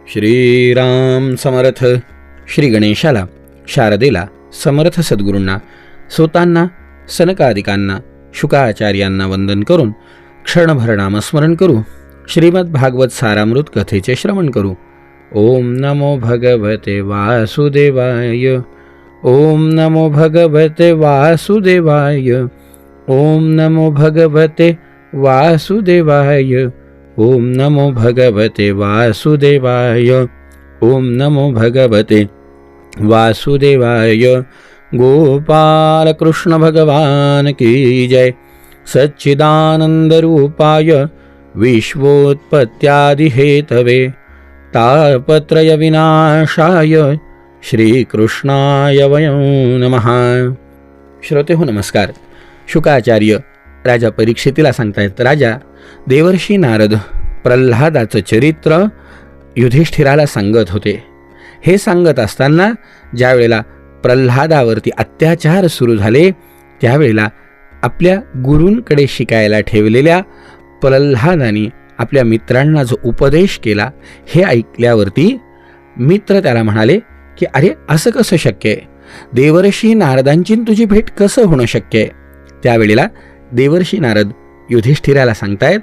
श्रीराम समर्थ. श्री गणेशाला, शारदेला, समर्थ सद्गुरूंना, सोतांना, सनकादिकांना, शुकाचार्यांना वंदन करून क्षणभर नामस्मरण करू. श्रीमद भागवत सारामृत कथेचे श्रवण करू. ओम नमो भगवते वासुदेवाय. ओम नमो भगवते वासुदेवाय. ओम नमो भगवते वासुदेवाय. ओम नमो भगवते वासुदेवाय. ओम नमो भगवते वासुदेवाय. गोपाल कृष्ण भगवान की जय. सच्चिदानंद रूपाय विश्वोत्पत्त्यादि हेतवे तापत्रय विनाशाय श्रीकृष्णाय वयं नमः. श्रोतेहो नमस्कार. शुकाचार्य राजा परीक्षितीला सांगतायत, राजा, देवर्षी नारद प्रल्हादाचं चरित्र युधिष्ठिराला सांगत होते. हे सांगत असताना ज्यावेळेला प्रल्हादावरती अत्याचार सुरू झाले त्यावेळेला आपल्या गुरूंकडे शिकायला ठेवलेल्या प्रल्हादाने आपल्या मित्रांना जो उपदेश केला हे ऐकल्यावरती मित्र त्याला म्हणाले की अरे, असं कसं शक्य आहे? देवर्षी नारदांची तुझी भेट कसं होणं शक्य आहे? त्यावेळेला देवर्षी नारद युधिष्ठिराला सांगतायत,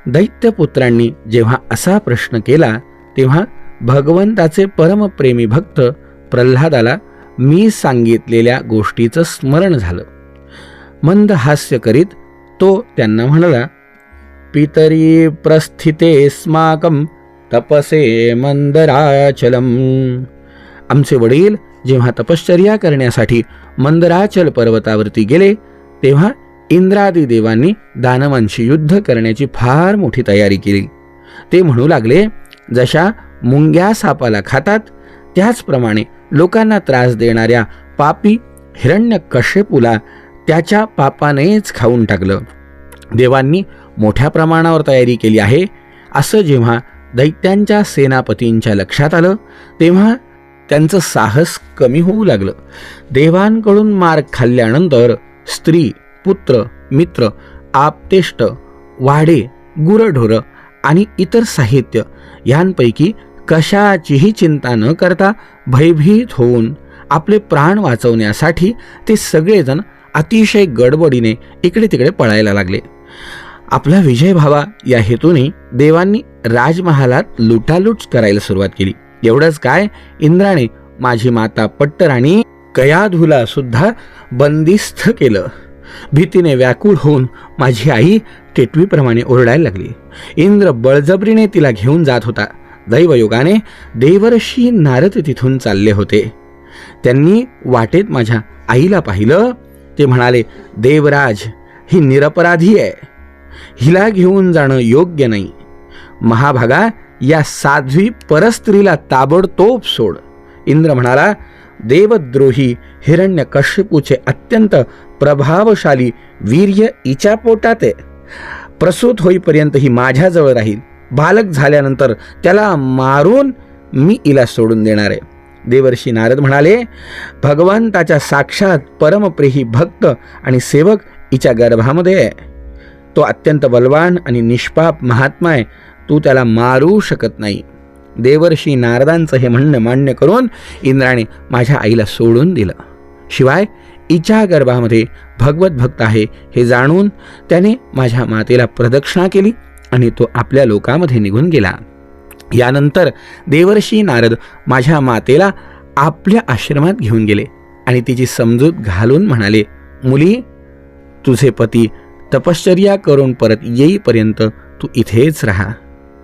दैत्यपुत्रांनी जेव्हा असा प्रश्न केला तेव्हा भगवंताचे परमप्रेमी भक्त प्रल्हादाला मी सांगितलेल्या गोष्टीचं स्मरण झालं. मंद हास्य करीत तो त्यांना म्हणाला, पितरी प्रस्थिते स्माकं तपसे मंदराचलम. आमचे वडील जेव्हा तपश्चर्या करण्यासाठी मंदराचल पर्वतावरती गेले तेव्हा इंद्रादी देवांनी दानवांशी युद्ध करण्याची फार मोठी तयारी केली. ते म्हणू लागले, जशा मुंग्या सापाला खातात त्याचप्रमाणे लोकांना त्रास देणाऱ्या पापी हिरण्यकश्यपूला त्याच्या पापानेच खाऊन टाकलं. देवांनी मोठ्या प्रमाणावर तयारी केली आहे असं जेव्हा दैत्यांच्या सेनापतींच्या लक्षात आलं तेव्हा त्यांचं साहस कमी होऊ लागलं. देवांकडून मार खाल्ल्यानंतर स्त्री, पुत्र, मित्र, आप्तेष्ट, वाडे, गुरढोरं आणि इतर साहित्य यांपैकी कशाचीही चिंता न करता भयभीत होऊन आपले प्राण वाचवण्यासाठी ते सगळेजण अतिशय गडबडीने इकडे तिकडे पळायला लागले. आपला विजय व्हावा या हेतूने देवांनी राजमहालात लुटालूट करायला सुरुवात केली. एवढंच काय, इंद्राने माझी माता पट्टराणी कयाधूला सुद्धा बंदिस्थ केलं. भीतीने व्याकुळ होऊन माझी आई टेटवीप्रमाणे ओरडायला लागली. इंद्र बळजबरीने तिला घेऊन जात होता. दैवयोगाने देवर्षी नारद तिथून चालले होते. त्यांनी वाटेत माझ्या आईला पाहिलं. ते म्हणाले, देवराज, ही निरपराधी आहे, हिला घेऊन जाणं योग्य नाही. महाभागा, या साध्वी परस्त्रीला ताबडतोब सोड. इंद्र म्हणाला, देवद्रोही हिरण्यकश्यपूचे अत्यंत प्रभावशाली वीर्य हिच्या पोटात आहे. प्रसूत होईपर्यंत ही माझ्याजवळ राहील. बालक झाल्यानंतर त्याला मारून मी हिला सोडून देणार आहे. देवर्षी नारद म्हणाले, भगवंताच्या साक्षात परमप्रेही भक्त आणि सेवक हिच्या गर्भामध्ये आहे. तो अत्यंत बलवान आणि निष्पाप महात्मा आहे. तू त्याला मारू शकत नाही. देवर्षी नारदांचं हे म्हणणं मान्य करून इंद्राने माझ्या आईला सोडून दिलं. शिवाय हिच्या गर्भामध्ये भगवत भक्त आहे हे जाणून त्याने माझ्या मातेला प्रदक्षिणा केली आणि तो आपल्या लोकामध्ये निघून गेला. यानंतर देवर्षी नारद माझ्या मातेला आपल्या आश्रमात घेऊन गेले आणि तिची समजूत घालून म्हणाले, मुली, तुझे पती तपश्चर्या करून परत येईपर्यंत तू इथेच राहा.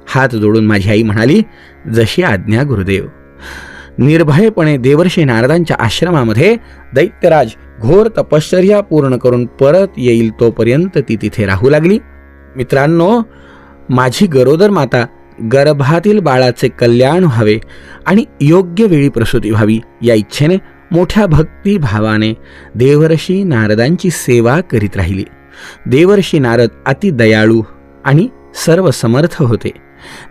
हात जोडून माझी आई म्हणाली, जशी आज्ञा गुरुदेव. निर्भयपणे देवर्षी नारदांच्या आश्रमामध्ये दैत्यराज घोर तपश्चर्या पूर्ण करून परत येईल तोपर्यंत ती तिथे राहू लागली. मित्रांनो, माझी गरोदर माता गर्भातील बाळाचे कल्याण व्हावे आणि योग्य वेळी प्रसूती व्हावी या इच्छेने मोठ्या भक्तिभावाने देवर्षी नारदांची सेवा करीत राहिली. देवर्षी नारद अति दयाळू आणि सर्व समर्थ होते.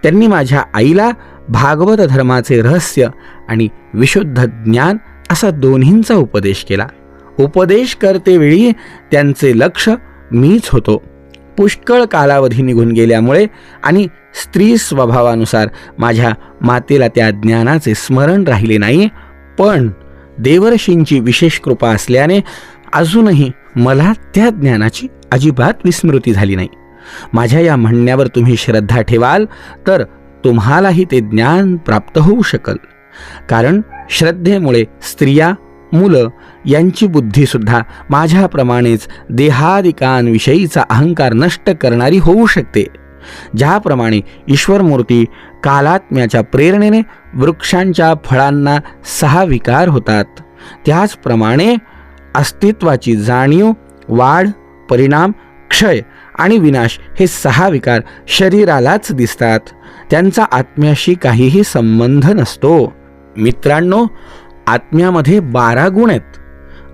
त्यांनी माझ्या आईला भागवत धर्माचे रहस्य आणि विशुद्ध ज्ञान असा दोन्हींचा उपदेश केला. उपदेश करतेवेळी त्यांचे लक्ष मीच होतो. पुष्कळ कालावधी निघून गेल्यामुळे आणि स्त्री स्वभावानुसार माझ्या मातेला त्या ज्ञानाचे स्मरण राहिले नाही, पण देवर्षींची विशेष कृपा असल्याने अजूनही मला त्या ज्ञानाची अजिबात विस्मृती झाली नाही. माझ्या या म्हणण्यावर तुम्ही श्रद्धा ठेवाल तर तुम्हालाही ते ज्ञान प्राप्त होऊ शकेल. कारण श्रद्धेमुळे स्त्रिया, मुलं यांची बुद्धीसुद्धा माझ्याप्रमाणेच देहादिकांविषयीचा अहंकार नष्ट करणारी होऊ शकते. ज्याप्रमाणे ईश्वरमूर्ती कालात्म्याच्या प्रेरणेने वृक्षांच्या फळांना 6 विकार होतात, त्याचप्रमाणे अस्तित्वाची जाणीव, वाढ, परिणाम, क्षय आणि विनाश हे 6 विकार शरीरालाच दिसतात. त्यांचा आत्म्याशी काहीही संबंध नसतो. मित्रांनो, आत्म्यामध्ये 12 गुण आहेत.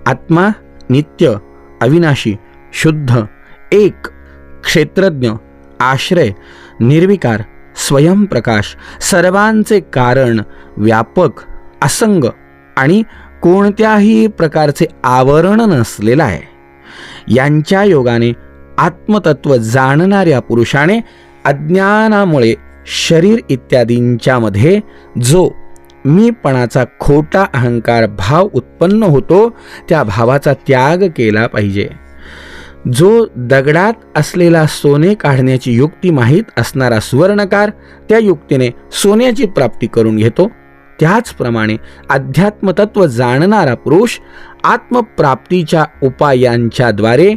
आत्मा नित्य, अविनाशी, शुद्ध, एक, क्षेत्रज्ञ, आश्रय, निर्विकार, स्वयंप्रकाश, सर्वांचे कारण, व्यापक, असंग आणि कोणत्याही प्रकारचे आवरण नसलेला आहे. यांच्या योगाने आत्मतत्व जाणणाऱ्या पुरुषाने अज्ञानामुळे शरीर इत्यादींच्या मध्ये जो मीपणाचा खोटा अहंकार भाव उत्पन्न होतो त्या भावाचा त्याग केला पाहिजे. जो दगडात असलेला सोने काढण्याची युक्ती माहीत असणारा सुवर्णकार त्या युक्तीने सोन्याची प्राप्ती करून घेतो, त्याचप्रमाणे अध्यात्मतत्व जाणणारा पुरुष आत्मप्राप्तीच्या उपायांच्या द्वारे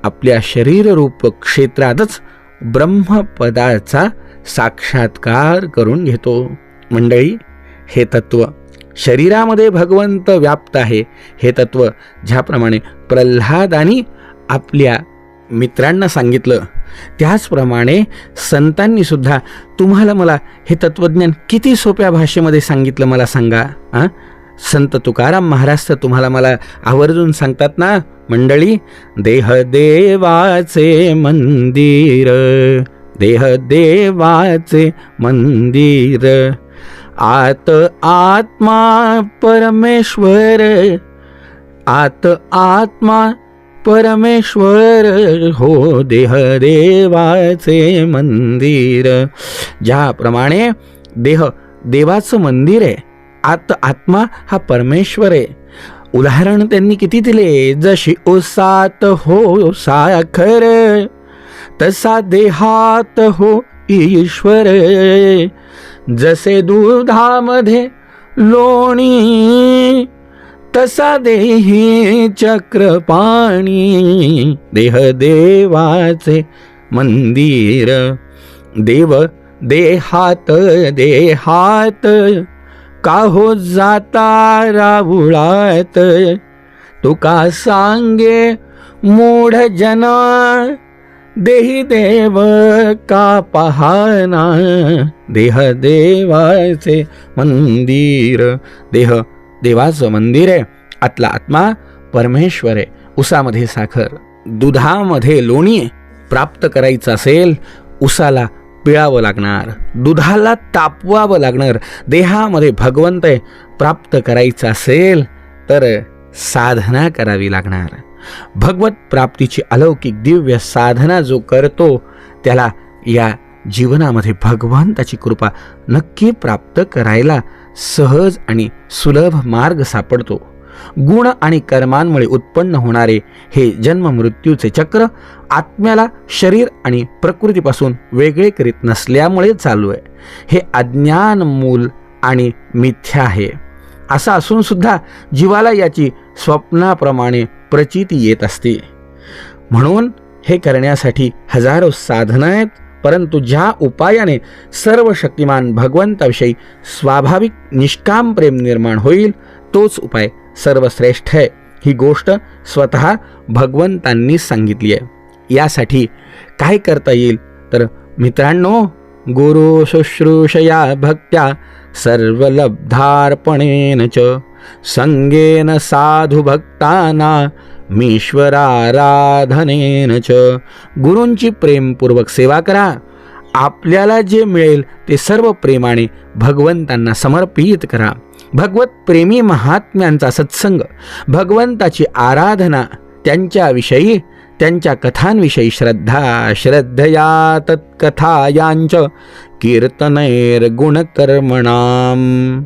आपल्या शरीररूप क्षेत्रातच ब्रह्मपदाचा साक्षात्कार करून घेतो. मंडळी, हे तत्व शरीरामध्ये भगवंत व्याप्त आहे हे तत्व ज्याप्रमाणे प्रल्हादानी आपल्या मित्रांना सांगितलं, त्याचप्रमाणे संतांनी सुद्धा तुम्हाला मला हे तत्वज्ञान किती सोप्या भाषेमध्ये सांगितलं मला सांगा. संत तुकाराम महाराज तर तुम्हाला मला आवर्जून सांगतात ना मंडळी, देह देवाचे मंदिर, देह देवाचे मंदिर, आत आत्मा परमेश्वर, आत आत्मा परमेश्वर हो, देह देवाचे मंदिर. ज्याप्रमाणे देह देवाचं मंदिर आहे, आत आत्मा हा परमेश्वर आहे. उदाहरण त्यांनी किती दिले, जशी ओसात हो साखर तसा देहात हो ईश्वर, जसे दुधामध्ये लोणी तसा देही चक्रपाणी, देह देवाचे मंदिर. देव देहात देहात का हो जाता रावुळात, तुका सांगे मूढ जना, देही देव का पाहना, देह देवाचे मंदिर. देह देवाचं मंदिर आहे, आतला आत्मा परमेश्वर आहे. उसामध्ये साखर, दुधामध्ये लोणी प्राप्त करायचं असेल, उसाला पिळावं लागणार, दुधाला तापवावं लागणार. देहामध्ये भगवंत प्राप्त करायचं असेल तर साधना करावी लागणार. भगवत प्राप्तीची अलौकिक दिव्य साधना जो करतो त्याला या जीवनामध्ये भगवंताची कृपा नक्की प्राप्त करायला सहज आणि सुलभ मार्ग सापडतो. गुण आणि कर्मांमुळे उत्पन्न होणारे हे जन्म मृत्यूचे चक्र आत्म्याला शरीर आणि प्रकृतीपासून वेगळे करीत नसल्यामुळे चालू आहे. हे अज्ञान मूल आणि मिथ्या आहे. असं असून सुद्धा जीवाला याची स्वप्नाप्रमाणे प्रचिती येत असते. म्हणून हे करण्यासाठी हजारो साधना आहेत, परंतु ज्या उपायाने सर्व शक्तिमान भगवंताविषयी स्वाभाविक निष्काम प्रेम निर्माण होईल तोच उपाय सर्वश्रेष्ठ आहे. ही गोष्ट स्वतः भगवंतांनी सांगितली आहे. यासाठी काय करता येईल तर मित्रांनो, गुरु शुश्रूषया भक्त्या सर्वलब्धार्पणेन च संगेन साधु भक्ताना मीश्वराराधनेन च. गुरूंची प्रेमपूर्वक सेवा करा. आपल्याला जे मिळेल ते सर्व प्रेमाने भगवंतांना समर्पित करा. भगवत प्रेमी महात्म्यांचा सत्संग, भगवंताची आराधना, त्यांच्याविषयी त्यांच्या कथांविषयी श्रद्धा, श्रद्धया तत्कथायांच कीर्तनैर्गुणकर्मणाम.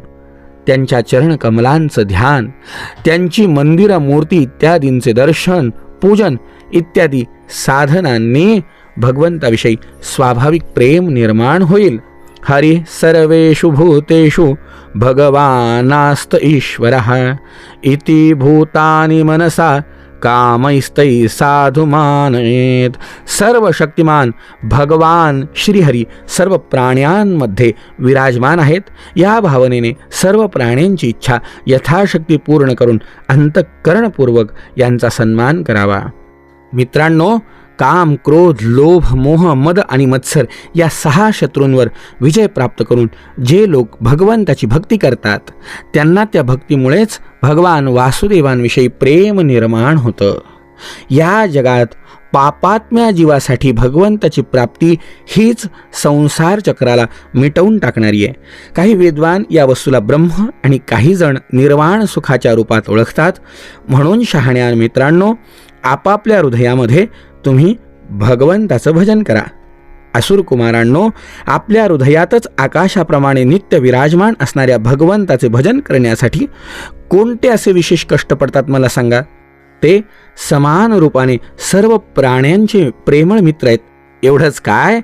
त्यांच्या चरणकमलांचं ध्यान, त्यांची मंदिर, मूर्ती इत्यादींचे दर्शन, पूजन इत्यादी साधनांनी भगवंताविषयी स्वाभाविक प्रेम निर्माण होईल. हरी सर्वेषु भूतेषु भगवानास्त ईश्वरः इति भूतानि मनसा कामैस्तै साधु मानयेत. सर्व शक्तिमान भगवान श्रीहरी सर्व प्राण्यांमध्ये विराजमान आहेत. या भावनेने सर्व प्राण्यांची इच्छा यथाशक्ती पूर्ण करून अंतःकरणपूर्वक यांचा सन्मान करावा. मित्रांनो, काम, क्रोध, लोभ, मोह, मद आणि मत्सर या 6 शत्रूंवर विजय प्राप्त करून जे लोक भगवंताची भक्ती करतात त्यांना त्या भक्तीमुळेच भगवान वासुदेवांविषयी प्रेम निर्माण होतं. या जगात पापात्म्या जीवासाठी भगवंताची प्राप्ती हीच संसार चक्राला मिटवून टाकणारी आहे. काही विद्वान या वस्तूला ब्रह्म आणि काही जण निर्वाण सुखाच्या रूपात ओळखतात. म्हणून शहाण्या मित्रांनो, आपापल्या हृदयामध्ये तुम्ही भगवंताचं भजन करा. असुर कुमारांनो, आपल्या हृदयातच आकाशाप्रमाणे नित्य विराजमान असणाऱ्या भगवंताचे भजन करण्यासाठी कोणते असे विशेष कष्ट पडतात मला सांगा. ते समान रूपाने सर्व प्राण्यांचे प्रेमळ मित्र आहेत. एवढंच काय,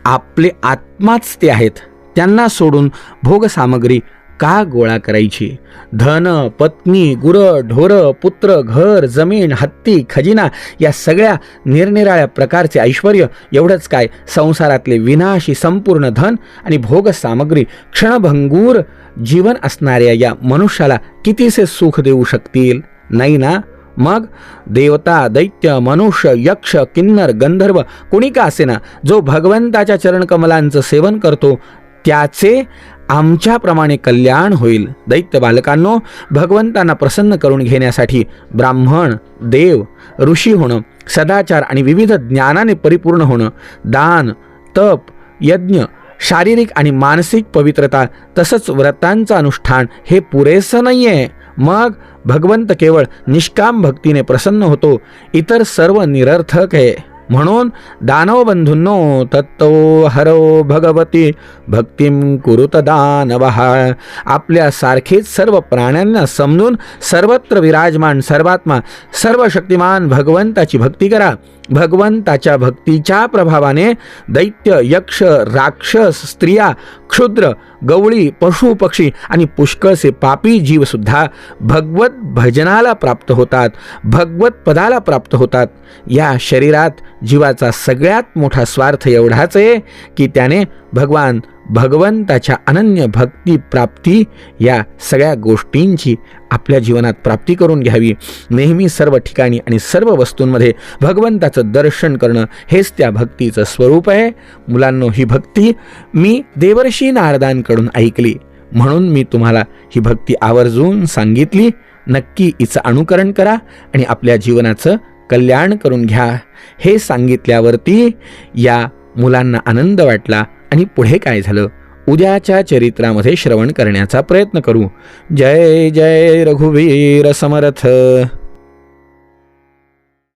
आपले आत्माच ते आहेत. त्यांना सोडून भोगसामग्री का गोळा करायची? धन, पत्नी, गुरं, ढोरं, पुत्र, घर, जमीन, हत्ती, खजिना या सगळ्या निरनिराळ्या प्रकारचे ऐश्वर्य, एवढंच काय, संसारातले विनाशी संपूर्ण धन आणि भोगसामग्री क्षणभंगूर जीवन असणाऱ्या या मनुष्याला कितीसे सुख देऊ शकतील? नाही ना. मग देवता, दैत्य, मनुष्य, यक्ष, किन्नर, गंधर्व कोणी का असेना, जो भगवंताच्या चरणकमलांचं सेवन करतो त्याचे आमच्याप्रमाणे कल्याण होईल. दैत्य बालकांनो, भगवंतांना प्रसन्न करून घेण्यासाठी ब्राह्मण, देव, ऋषी होणं, सदाचार आणि विविध ज्ञानाने परिपूर्ण होणं, दान, तप, यज्ञ, शारीरिक आणि मानसिक पवित्रता तसंच व्रतांचं अनुष्ठान हे पुरेसं नाही आहे. मग भगवंत केवळ निष्काम भक्तीने प्रसन्न होतो, इतर सर्व निरर्थक आहे. म्हणून दानव बंधूंनो, तत्तो हरो भगवती भक्तिं कुरुत दानवः. आपल्यासारखेच सर्व प्राण्यांना समजून सर्वत्र विराजमान सर्वात्मा सर्वशक्तिमान भगवंताची भक्ती करा. भगवंताच्या भक्तीच्या प्रभावाने दैत्य, यक्ष, राक्षस, स्त्रिया, क्षुद्र, गवळी, पशु, पक्षी आणि पुष्कळसे पापी जीवसुद्धा भगवत भजनाला प्राप्त होतात, भगवत पदाला प्राप्त होतात. या शरीरात जीवाचा सगळ्यात मोठा स्वार्थ एवढाच आहे की त्याने भगवंताच्या अनन्य भक्ती प्राप्ती या सगळ्या गोष्टींची आपल्या जीवनात प्राप्ती करून घ्यावी. नेहमी सर्व ठिकाणी आणि सर्व वस्तूंमध्ये भगवंताचं दर्शन करणं हेच त्या भक्तीचं स्वरूप आहे. मुलांनो, ही भक्ती मी देवर्षी नारदांकडून ऐकली, म्हणून मी तुम्हाला ही भक्ती आवर्जून सांगितली. नक्की हिचं अनुकरण करा आणि आपल्या जीवनाचं कल्याण करून घ्या. हे सांगितल्यावरती या मुलांना आनंद वाटला आणि पुढे काय झालं उद्याच्या चरित्रामध्ये श्रवण करण्याचा प्रयत्न करू. जय जय रघुवीर समर्थ.